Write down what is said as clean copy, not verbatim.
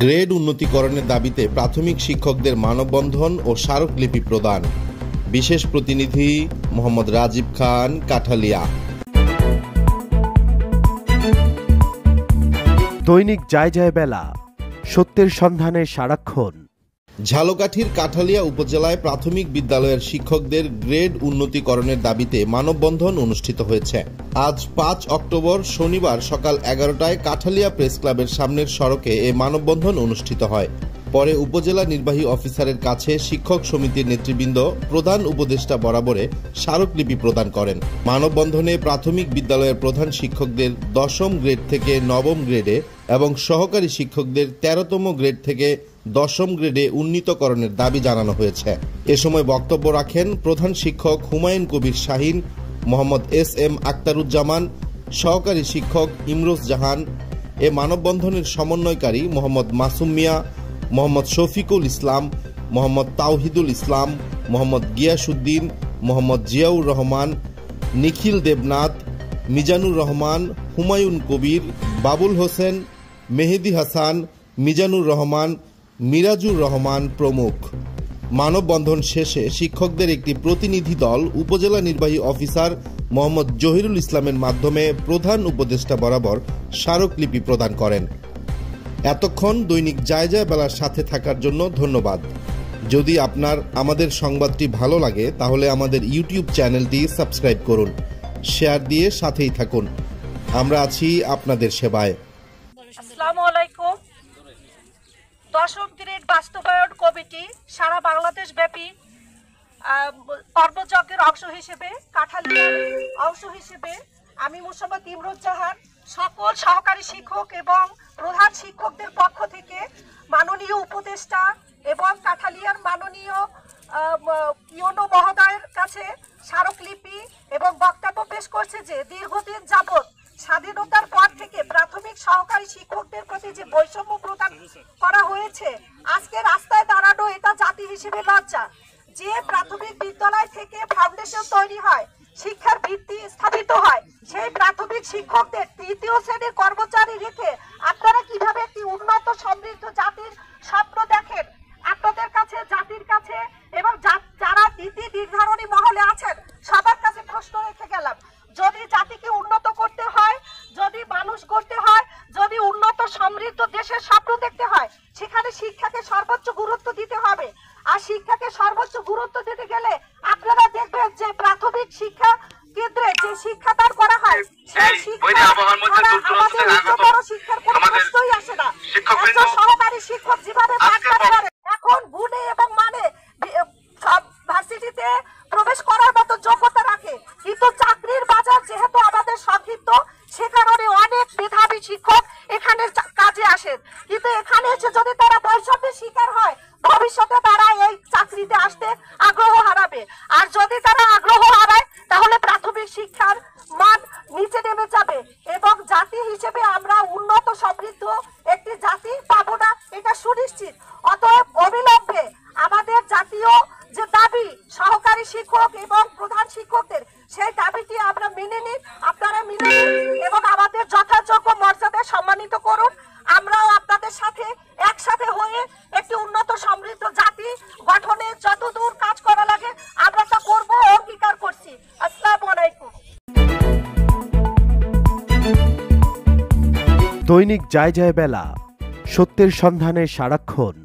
Grade উন্নতিকরণের দাবিতে প্রাথমিক শিক্ষকদের মানববন্ধন ও স্মারকলিপি প্রদান। বিশেষ প্রতিনিধি মোহাম্মদ রাজীব খান, কাঠালিয়া। দৈনিক যায় যায় বেলা, সত্যের সন্ধানে সারাক্ষণ। ঝালকাঠির কাঠালিয়া উপজেলায় প্রাথমিক বিদ্যালয়ের শিক্ষকদের গ্রেড উন্নতিকরণের দাবিতে মানববন্ধন অনুষ্ঠিত হয়েছে। আজ 5 অক্টোবর শনিবার সকাল 11টায় কাঠালিয়া প্রেস ক্লাবের সামনের সড়কে এ মানববন্ধন অনুষ্ঠিত হয়। পরে উপজেলা নির্বাহী অফিসারের কাছে শিক্ষক সমিতির নেতৃবৃন্দ প্রধান উপদেষ্টা বরাবরে স্মারকলিপি প্রদান করেন। মানববন্ধনে প্রাথমিক বিদ্যালয়ের প্রধান শিক্ষকদের 10ম গ্রেড থেকে 9ম গ্রেডে এবং সহকারী শিক্ষকদের 13তম গ্রেড থেকে 10ম গ্রেডে উন্নীতকরণের দাবি জানানো হয়েছে। এ সময় বক্তব্য রাখেন প্রধান শিক্ষক হুমায়ুন কবির শাহীন, মোহাম্মদ SM আক্তারুজ্জামান, সহকারী শিক্ষক ইমরোজ জাহান। এ মানববন্ধনের সমন্বয়কারী মোহাম্মদ মাসুম মিয়া, মোহাম্মদ শফিকুল ইসলাম, মোহাম্মদ তাওহিদুল ইসলাম, মোহাম্মদ গিয়াসউদ্দিন, মোহাম্মদ জিয়াউর রহমান, নিখিল দেবনাথ, মিজানুর রহমান, হুমায়ুন কবির, বাবুল হোসেন, মেহেদি হাসান, মিজানুর রহমান, মিরাজুর রহমান প্রমুখ। মানববন্ধন শেষে শিক্ষকদের একটি প্রতিনিধি দল উপজেলা নির্বাহী অফিসার মোহাম্মদ জহিরুল ইসলামের মাধ্যমে প্রধান উপদেষ্টা বরাবর স্মারকলিপি প্রদান করেন। এতক্ষণ দৈনিক যায় যায় বেলার সাথে থাকার জন্য ধন্যবাদ। যদি আপনার আমাদের সংবাদটি ভালো লাগে তাহলে আমাদের ইউটিউব চ্যানেলটি সাবস্ক্রাইব করুন, শেয়ার দিয়ে সাথেই থাকুন। আমরা আছি আপনাদের সেবায়। আসসালামু আলাইকুম। 10ম গ্রেড বাস্তবায়ন কমিটি সারা বাংলাদেশ ব্যাপী কর্মযজ্ঞের অংশ হিসেবে কাঠালিয়ার অংশ হিসেবে আমি মোহাম্মদ ইমরোজ জাহান সকল সহকারী শিক্ষক এবং প্রধান শিক্ষকদের পক্ষ থেকে মাননীয় উপদেষ্টা এবং কাঠালিয়ার মাননীয় ইউনো মহোদয়ের কাছে স্মারকলিপি এবং বক্তব্য পেশ করছে যে দীর্ঘদিন যাবৎ স্বাধীনতার পর থেকে প্রাথমিক সহকারী শিক্ষকদের প্রতি যে বৈষম্য প্রদান করা হয়েছে, আজকে রাস্তায় দাঁড়ানো এটা জাতি হিসেবে লজ্জা। যে প্রাথমিক বিদ্যালয় থেকে ফাউন্ডেশন তৈরি হয়, শিক্ষার ভিত্তি স্থাপিত হয়, সেই প্রাথমিক শিক্ষকদের 3য় শ্রেণীর কর্মচারী রেখে আপনারা কিভাবে একটি উন্নত সমৃদ্ধ জাতির স্বপ্ন দেখেন? আপনাদের কাছে, জাতির কাছে এবং যারা নীতি নির্ধারণী মহলে আছেন সবার কাছে প্রশ্ন রেখে গেলাম। যদি জাতিকে উন্নত করতে হয়, যদি মানুষ গড়তে হয়, যদি উন্নত সমৃদ্ধ দেশের স্বপ্ন দেখতে হয়, সেখানে শিক্ষাকে সর্বোচ্চ গুরুত্ব দিতে হবে। আর শিক্ষাকে সর্বোচ্চ গুরুত্ব দিতে গেলে আপনারা দেখবেন যে প্রাথমিক শিক্ষা কেন্দ্রে যে শিক্ষাদান করা হয় সেই শিক্ষার কোনো প্রশ্নই আসে না। একজন সহকারী শিক্ষক যেভাবে পাঠ করে এখন গুণে এবং মানে সব ভার্সিটিতে প্রবেশ করার মতো যোগ্যতা রাখে, কিন্তু চাকরির বাজার যেহেতু আমাদের সংক্ষিপ্ত, সে কারণে অনেক মেধাবী শিক্ষক এখানে কাজে আসেন। কিন্তু এখানে এসে যদি তারা বৈষম্যের শিকার হয়, ভবিষ্যতে তারা এই চাকরিতে আসতে আগ্রহ হারাবে। আর যদি তারা আগ্রহ হারায় তাহলে প্রাথমিক শিক্ষার মান নিচে নেমে যাবে এবং জাতি হিসেবে আমরা উন্নত সমৃদ্ধ একটি জাতি পাবো না, এটা সুনিশ্চিত। অতএব অবিলম্বে আমাদের জাতীয় যে দাবি সহকারী শিক্ষক এবং প্রধান শিক্ষকদের, সেই দাবিটি আমরা মেনে নিই, আপনারা মেনে নিন এবং আমাদের যথাযোগ্য মর্যাদা সম্মানিত করুন। আমরাও আপনাদের সাথে একসাথে হয়ে একটি উন্নত সমৃদ্ধ জাতি গঠনে যতদূর কাজ করা লাগে আমরা তা করব, অঙ্গীকার করছি। আসসালামু আলাইকুম। দৈনিক যায় যায় বেলা, সত্যের সন্ধানে সারাক্ষণ।